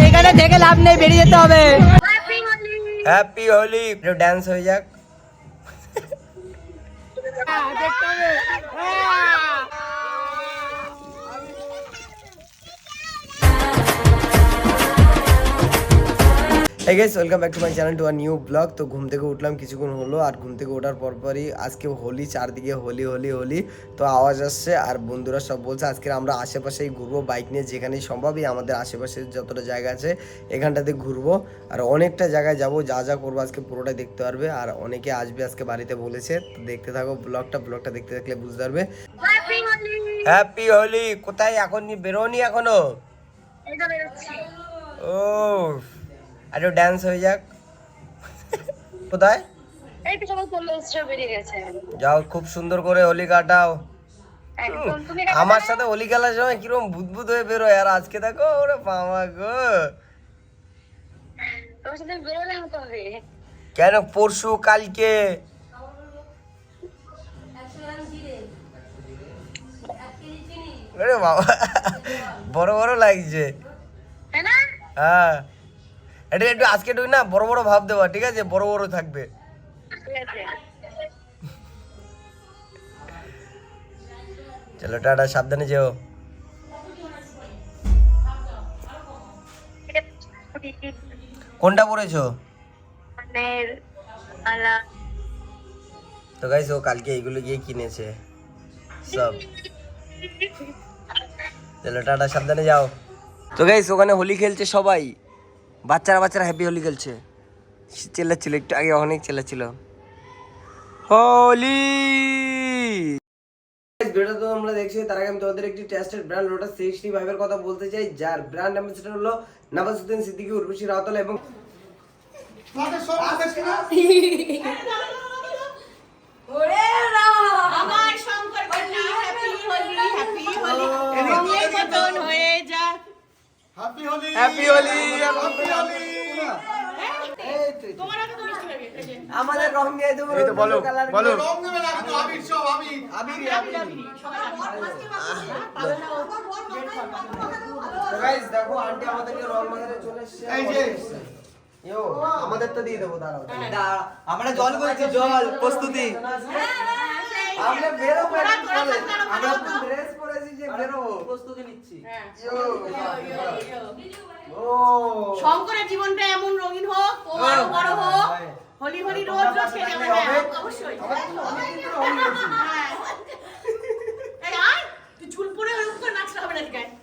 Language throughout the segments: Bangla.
এখানে দেখে লাভ নেই, বেরিয়ে যেতে হবে। হ্যাপি হোলি। ডান্স হয়ে যাক। Hey guys, welcome back to my channel to a new vlog। তো ঘুম থেকে উঠলাম কিছুক্ষণ হলো, আর ঘুম থেকে ওঠার পরপরই আজকে হোলি, চারদিকে হোলি হোলি হোলি তো আওয়াজ আসছে, আর বন্ধুরা সব বলছে আজকে আমরা আশেপাশেই ঘুরবো বাইক নিয়ে, যেখানেই সম্ভবই আমাদের আশেপাশে যতটা জায়গা আছে এখানটাতে ঘুরবো, আর অনেকটা জায়গায় যাব। যা যা করবো আজকে পুরোটাই দেখতে পারবে, আর অনেকে আসবে আজকে বাড়িতে বলেছে। তো দেখতে থাকো ব্লগটা দেখতে থাকলে বুঝতে পারবে। হ্যাপি হোলি। কোথায় এখন বেরোনি এখনো? ও আরে ডান্স হয়ে যাক। কোথায়? এই তো সবাই চলে এসেছে, বেরিয়ে গেছে। যাও, খুব সুন্দর করে হোলি কাটাও। আমার সাথে হোলি খেলার সময় কিরকম বুদবুদ হয়ে বেরোয়, আর আজকে দেখো ওরে বাবা গো। তোমার সাথে বেরোলে হতো হবে কেন? পরশু কালকে আরে বাবা বড় বড় লাগছে, তাই না? হ্যাঁ এটা একটু আজকে একটু না বড় বড় ভাব দেওয়া, ঠিক আছে? বড় বড় থাকবে। ঠিক আছে, চলো টাটা, সাবধানে যেও। কোনটা পরেছো? মানের আলা। তো গাইস ও কালকে এইগুলো গিয়ে কিনেছে সব। চলো টাটা, সাবধানে যাও। তো গাইস ওখানে হোলি খেলছে সবাই, বাচ্চারা হ্যাপি হোলি খেলছে। চেল্লাচ্ছিল একটু আগে, অনেক চেল্লাচ্ছিল হোলি। ভিডিওটা তো আমরা দেখছি, তার আগে আমি তোমাদের একটি টেস্টেড ব্র্যান্ড লোটাস 65 এর কথা বলতে চাই, যার ব্র্যান্ড অ্যাম্বাসেডর হলো নওয়াজউদ্দিন সিদ্দিকী, উর্বশী রাউতলা এবং আমার শঙ্কর কন্যা হ্যাপি হোলি, হ্যাপি হোলি, রঙের মতন হয়ে যা। Happy Holi, happy Holi, happy Holi. তোমার আগে তো মিষ্টি লাগে, এই যে। আমাদের রং দিয়ে দেবো। এই তো বলো, বলো। রং রং দেবে না কিন্তু আবির সব আবির। তো গাইস দেখো আন্টি আমাদেরকে রং মাখাতে চলে এসেছে। এই যে ইয়ো আমাদের তো দিয়ে দেবো, দাঁড়াও। আমরা জল বলছি, জল প্রস্তুতি। আমরা বেরোবো, আমরা তো ড্রেস পরেছি যে বেরোবো, প্রস্তুতি নিচ্ছি। ইয়ো ও শঙ্করের জীবনটা এমন রঙিন হোক, ও আরো বড় হোক, হোলি হোলি রোজ রোজ খেলে আমরা, হ্যাঁ অবশ্যই। হ্যাঁ। এই আয়, তুই ঝুল পরে ওরকম করে নাচতে হবে না, ঠিক আছে?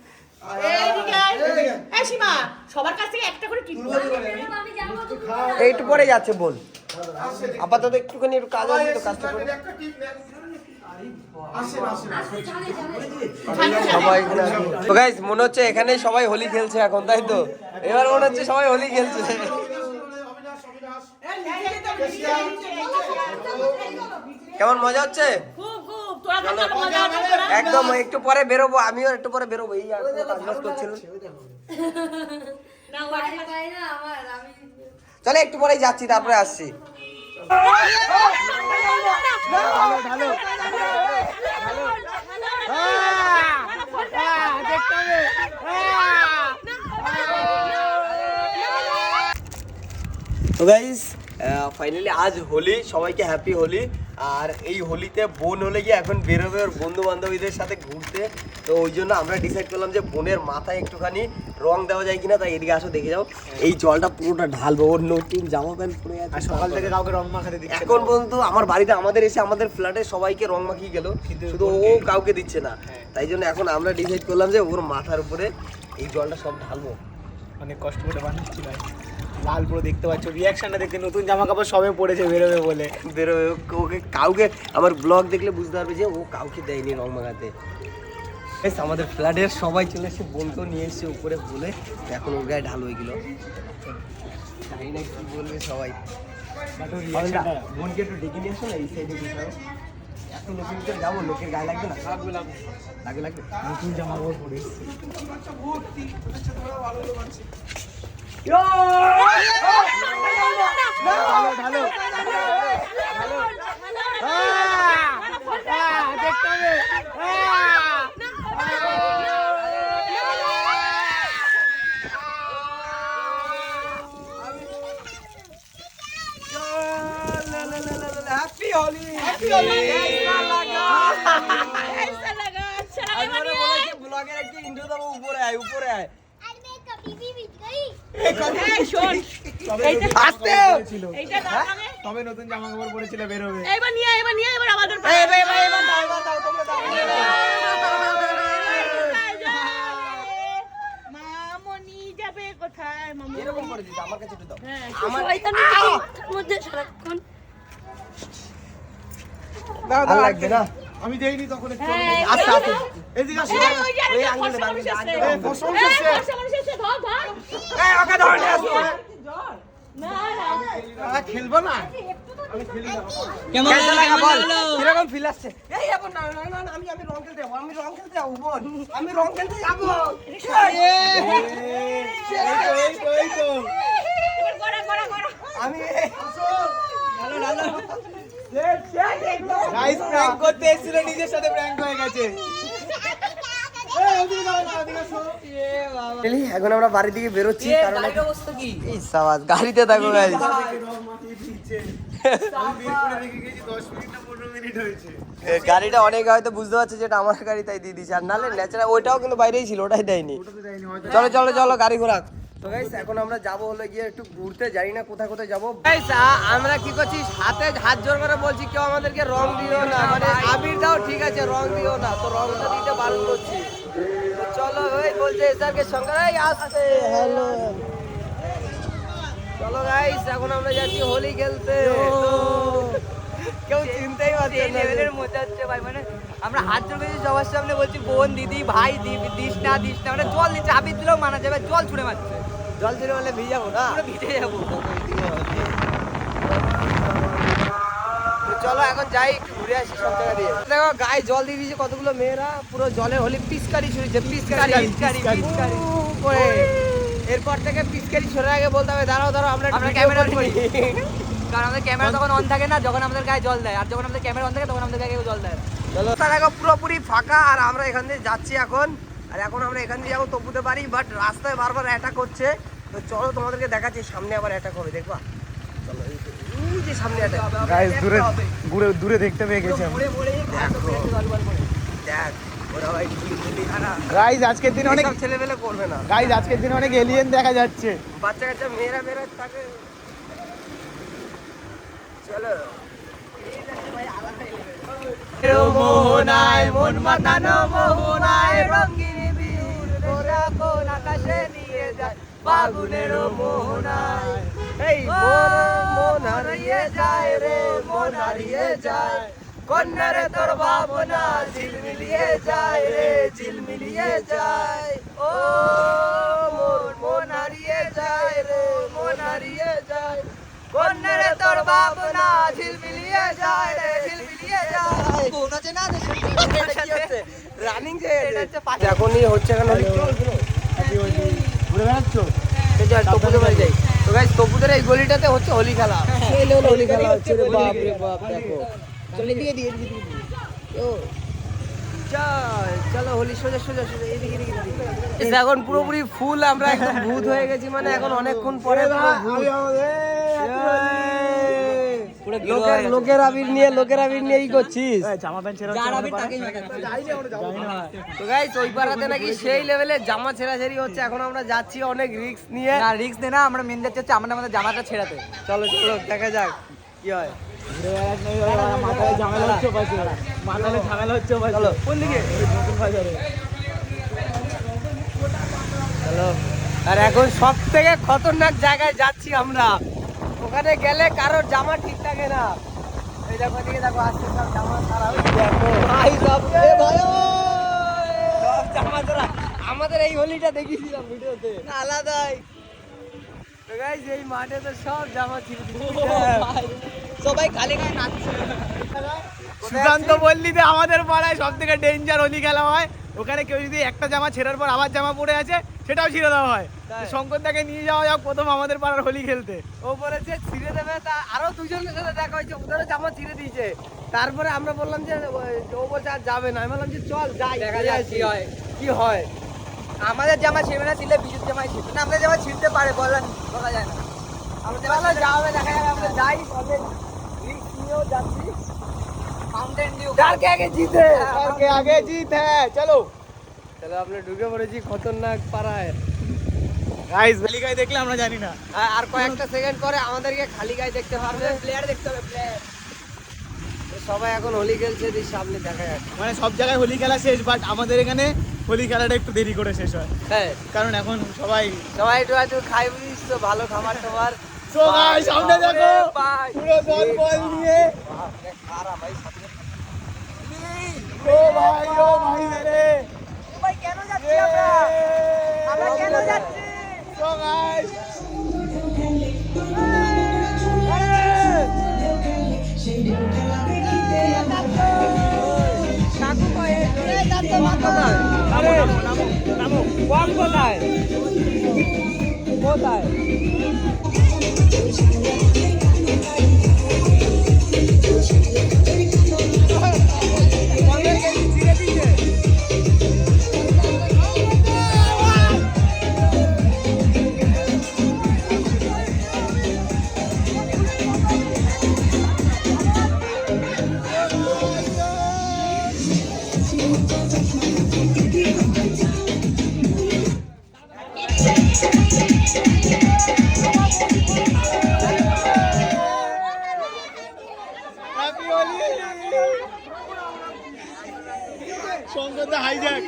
এইদিকে আয়। এই সীমা, সবার কাছ থেকে একটা করে টিপু। এইটু পরে যাচ্ছে বল, আপাতত একটুখানি একটু কাজ আছে তো কাজটা করে একটা টিপ নেন। আসেন আসেন আসেন। সবাই। তো গাইস মনে হচ্ছে এখানে সবাই হোলি খেলছে এখন, তাই তো? এবার মনে হচ্ছে সবাই হোলি খেলছে। কেমন মজা হচ্ছে? খুব খুব, তোরা কত মজা হচ্ছে তোরা। একদম একটু পরে বেরোবো, আমিও একটু পরে বেরোবো। এই আর কাজ করছিল। না ওই চলে একটু পরেই যাচ্ছি, তারপরে আসছি। তো গাইস ফাইনালি আজ হোলি, সবাইকে হ্যাপি হোলি। আর এই হোলিতে বোন হলে গিয়ে এখন বেরোবে ওর বন্ধু বান্ধবীদের সাথে ঘুরতে। তো ওই জন্য আমরা ডিসাইড করলাম যে বোনের মাথায় একটুখানি রং দেওয়া যায় কিনা, তাই এদিকে আসো দেখে যাও। এই জলটা পুরোটা ঢালবো, ওর নতুন জামা প্যান্ট পরে আছে, সকাল থেকে কাউকে রং মাখাতে দিচ্ছে এখন পর্যন্ত আমার বাড়িতে আমাদের এসে আমাদের ফ্ল্যাটে সবাইকে রং মাখিয়ে গেল, শুধু ও কাউকে দিচ্ছে না। তাই জন্য এখন আমরা ডিসাইড করলাম যে ওর মাথার উপরে এই জলটা সব ঢালবো। অনেক কষ্ট করে বানাচ্ছি ভাই। লাল পুরো দেখতে পাচ্ছ, রিয়াকশনটা দেখতে, নতুন জামা কাপড় সবে পড়েছে বেরোবে বলে। বেরোবে, ওকে কাউকে আমার ব্লগ দেখলে বুঝতে পারবে যে ও কাউকে দেয়নি রং মাখাতে। আমাদের ফ্ল্যাটের সবাই চলে এসে বোনকেও নিয়ে এসছে উপরে বলে, এখন ওর গায়ে ঢালো এগুলো। জানি না কি বলবে সবাই। বোনকে একটু ডেকে নিয়ে আসো না, এই সাইডে বসাও। এত নতুন করে যাবো, লোকের গায়ে লাগবে না? লাগবে নতুন জামা কাপড় পরে ঢালো ऐसा लगा अच्छा लगा আমি ওরে মানে বলেছি ব্লগের একটা ইন্ট্রো দেবো, উপরে আয় উপরে আয়। এই শোন আস্তে এইটা দাও আগে তবে নতুন জামা কাপড় পরেছিল বেরোবে। এবার নিয়ে এবার আমাদের এই ভাই ভাই এবার দাও এবার দাও তোমরা দাও। মামনি যাবে কোথায় মামনি এরকম করে দিতে আমার কাছে একটু দাও। হ্যাঁ আমার মধ্যে সারাক্ষণ ভালো লাগবে না। আমি দেইনি তখন একটু হ্যাঁ, আস্তে আস্তে এদিকে আসো। ওই আঙ্গুলে বাঁধি, আঙ্গুলে এই ফসল শেষে। ধর এই ওকে ধরে নিয়ে আসো। না খেলবো না আমি খেলি না। কেমন লাগলো বল? কিরকম ফিল আসছে? এই এখন না না না আমি রং খেলতে যাবো, আমি রং খেলতে যাবো বল। আমি রং খেলতে যাবো। এই তো করা আমি গাইস প্র্যাঙ্ক করতে এসেছিল, নিজের সাথে প্র্যাঙ্ক হয়ে গেছে। এই ওদিকে যাও না, ওদিকে আসো। এখন আমরা বাড়ি থেকে বেরোচ্ছি কারণ এই সাবাস গাড়িতে থাকো গাইস। আমি বের করে রেখে গেছি 10 মিনিট না 15 মিনিট হয়েছে। গাড়িটা অনেকে হয়তো বুঝতে পারছে যেটা আমার গাড়ি, তাই দিয়ে দিচ্ছে। আর নালে ন্যাচারাল ওইটাও কিন্তু বাইরেই ছিল, ওটাই দেয়নি। ওটা তো দেয়নি হয়তো। চলো চলো চলো গাড়ি ঘোরা। তো গাইস এখন আমরা যাব হলো গিয়ে একটু ঘুরতে, জানি না কোথায় কোথায় যাবো। গাইস আমরা কি করছি, হাতে হাত জোর করে বলছি কেউ আমাদেরকে রং দিও না, মানে আবির দাও ঠিক আছে, রং দিও না, তো রংটা দিতে বারণ করছি। তো চলো ওই বলছে এসআরকে সঙ্গে এই আসতে হ্যালো। চলো গাইস এখন আমরা যাচ্ছি হোলি খেলতে। কেউ চিনতেই পারছে না লেভেলের মজা হচ্ছে ভাই, মানে আমরা হাত জোর করেছি সবার সামনে, বলছি বোন দিদি ভাই দিস না মানে জল দিচ্ছে, আবির দিলেও মানা যাবে, জল ছুড়ে মারছে, জল ছুড়ে মারলে ভিজে যাবো না, পুরো ভিজে যাবো। তো চলো এখন যাই একটু ঘুরে আসি সব জায়গা দিয়ে। দেখো গায়ে জল দিয়ে দিয়েছে কতগুলো মেয়েরা, পুরো জলে হোলি পিচকারি ছুড়েছে, পিচকারি করে। এরপর থেকে পিচকারি ছড়ার আগে বলতে হবে দাঁড়াও আমরা ক্যামেরা করি, কারণ আমাদের ক্যামেরা তখন অন থাকে না যখন আমাদের গায়ে জল দেয়, আর যখন আমাদের ক্যামেরা অন থাকে তখন আমাদের গায়ে কেউ জল দেয়। চলো দেখো পুরোপুরি ফাঁকা, আর আমরা এখান দিয়ে যাচ্ছি এখন। আর এখন আমরা এখান দিয়ে যাবো তপুতে পারি, বাট রাস্তায় বারবার অ্যাটাক হচ্ছে। তো চলো তোমাদেরকে দেখাচ্ছি, সামনে আবার অ্যাটাক হবে দেখবা। চলো এই যে সামনে অ্যাটাক গাইস দূরে দেখতে পেয়ে গেছি আমি। দেখ ওরা ভাই গাইস আজকের দিনে অনেক ছেলেবেলে করবে না। গাইস আজকের দিনে অনেক এলিয়েন দেখা যাচ্ছে। বাচ্চা কাচ্চা মেয়েরা থাকে। চলো মোহনায় মন মাতানো মোহনায় রঙিন বিউর গোরা কোন আকাশে নিয়ে যায় বাগুনের মোহনায়। এই মন হারিয়ে যায় রে, মন হারিয়ে যায় কন্যারে তোর ভাবনা ঝিলমিলিয়ে যায় রে, ঝিলমিলিয়ে যায়। ও মন হারিয়ে যায় রে, মন হারিয়ে যায় কন্যারে তোর ভাবনা ঝিলমিলিয়ে যায় রে, ঝিলমিলিয়ে যায়। রানিং যে এখনই হচ্ছে কেন ঘুরে বেড়াচ্ছ? তপুতে বাড়ি যাই। তো গাইস তপুদের এই গলিটাতে হচ্ছে হোলি খেলা, সেই লেভেল হোলি খেলা হচ্ছে রে, বাপ রে বাপ। দেখো চল এদিকে দিয়ে চলো হোলি সোজা সোজা সোজা এদিকে এদিকে। এখন পুরোপুরি ফুল আমরা একদম ভূত হয়ে গেছি, মানে এখন অনেকক্ষণ পরে লোকের আবির নিয়ে কি করছিস? জামা প্যান্ট ছেড়ে তো গাইস ওই পাড়াতে নাকি সেই লেভেলে জামা ছেঁড়াছেড়ি হচ্ছে। এখন আমরা যাচ্ছি অনেক রিস্ক নিয়ে। না রিস্ক দে না, আমরা মেন যাচ্ছি হচ্ছে আমাদের জামাটা ছেড়াতে। চলো চলো দেখা যাক কি হয়। মাথায় ঝামেলা হচ্ছে পাশে, মাথায় ঝামেলা হচ্ছে পাশে। চলো কোন দিকে? নতুন বাজারে। চলো। আর এখন সব থেকে খতরনাক জায়গায় যাচ্ছি আমরা, ওখানে গেলে কারোর জামা ঠিক থাকে না। এই দেখো এদিকে দেখো আজকে সব জামা সারা দেখো ভাই সব এ ভাই সব জামা সারা। আমাদের এই হোলিটা দেখিয়েছিলাম ভিডিওতে আলাদাই। তো গাইস এই মাঠে তো সব জামা ছিঁড়ে দিচ্ছে, সবাই খালি গায়ে নাচছে। সুকান্ত বললিতে আমাদের পাড়ায় সব থেকে ডেঞ্জার হোলি খেলা হয়। ওখানে কেউ যদি একটা জামা ছেড়ার পর আবার জামা পরে আছে সেটাও ছিঁড়ে দেওয়া হয়। শঙ্করদাকে নিয়ে যাওয়া যাক প্রথম আমাদের পাড়ার হোলি খেলতে। ও বলেছে ছিঁড়ে দেবে, তা আরো দুজনের সাথে দেখা হয়েছে, ওদেরও জামা ছিঁড়ে দিয়েছে। তারপরে আমরা বললাম যে ও বলছে আর যাবে না, আমি বললাম যে চল যাই দেখা যাক কি হয়। আমাদের জামা ছিঁড়বে না, ছিঁড়লে বিদ্যুৎ জামাই ছিঁড়বে না। আমাদের জামা ছিঁড়তে পারে, বলা যায় না। আমরা যাবে দেখা যাবে, আমরা যাই অনেক রিস্ক নিয়েও যাচ্ছি। माउंटेन ड्यू डर के आगे जीत है, डर के आगे जीत है। चलो চলো আমরা ঢুকে পড়েছি খতরনাক পাড়ায়। গাইস, খালি গায়ে দেখলে আমরা জানি না। আর কয়েকটা সেকেন্ড পরে আমাদেরকে খালি গায়ে দেখতে পারবে। प्लेयर देखते হবে प्लेयर তো সবাই এখন হোলি খেলছে, এই সামনে দেখা যাচ্ছে। মানে সব জায়গায় হোলি খেলা শেষ, বাট আমাদের এখানে হোলি খেলাটা একটু দেরি করে শেষ হয়, হ্যাঁ কারণ এখন সবাই সবাই একটু খাই বুঝিস তো, ভালো খাবার টাবার। সো গাইস সামনে দেখো ভাই পুরো দল বল নিয়ে। খারাপ ভাই সাথে ও ভাই রে ভাই কেন যাচ্ছি আমরা আমরা কেন যাচ্ছি সো গাইস কাকু কই এই দাঁত কোথায় নামো নামো নামো কম কোথায় কোথায় হ্যাপি হোলি সংগত হাইজ্যাক।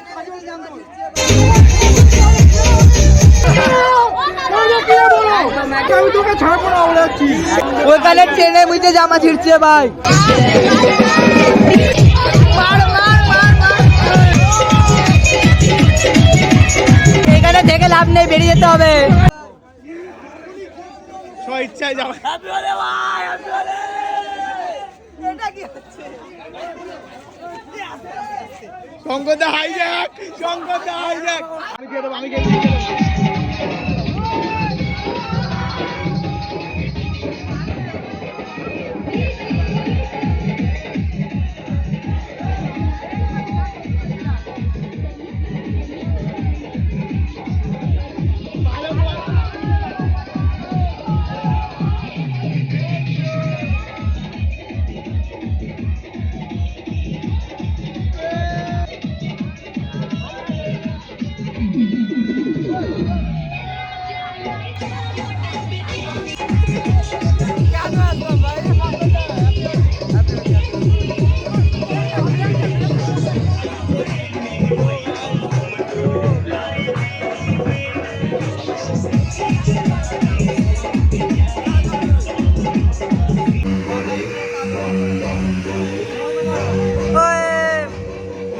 ওখানে ট্রেনে মুইতে জামা ছিড়ছে ভাই এখানে থেকে লাভ নেই, বেরিয়ে যেতে হবে। স্ব ইচ্ছায় যাও। সংগত হাইজ্যাক, সংগত হাইজ্যাক। আমি কে দেবো, আমি কে দেবো।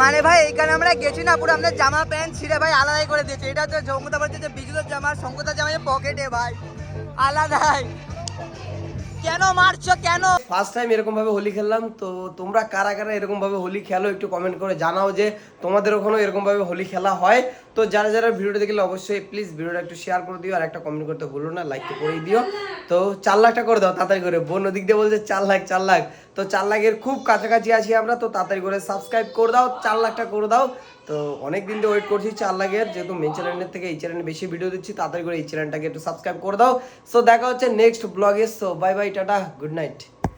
মানে ভাই এইখানে আমরা গেছি না, পুরো আমাদের জামা প্যান্ট ছিঁড়ে ভাই আলাদাই করে দিয়েছে। এটা তো জঙ্গতা বলছে যে বিজুলের জামা, সঙ্গতার জামা পকেটে ভাই আলাদাই। কেন মারছো কেন? ফার্স্ট টাইম এরকম ভাবে হোলি খেললাম। তো তোমরা কারা কারা এরকম ভাবে হোলি খেলো একটু কমেন্ট করে জানাও যে তোমাদের ওখানেও এরকম ভাবে হোলি খেলা হয়। তো যারা যারা ভিডিওটা দেখলে অবশ্যই প্লিজ ভিডিওটা একটু শেয়ার করে দিও, আর একটা কমেন্ট করতে ভুলো না, লাইক তো করেই দিও। তো 4 লাখটা করে দাও তাড়াতাড়ি করে। বোন ওদিক দিয়ে বলছে 4 লাখ 4 লাখ, তো 4 লাখের খুব কাছাকাছি আছি আমরা। তো তাড়াতাড়ি করে সাবস্ক্রাইব করে দাও, 4 লাখটা করে দাও। তো অনেক দিন ধরে ওয়েট করছি 4 লাখের, যেহেতু মেন চ্যানেলের থেকে এই চ্যানেলে বেশি ভিডিও দিচ্ছি, তাড়াতাড়ি করে এই চ্যানেলটাকে একটু সাবস্ক্রাইব করে দাও। সো দেখা হচ্ছে নেক্সট ব্লগে। So bye bye, tata, good night.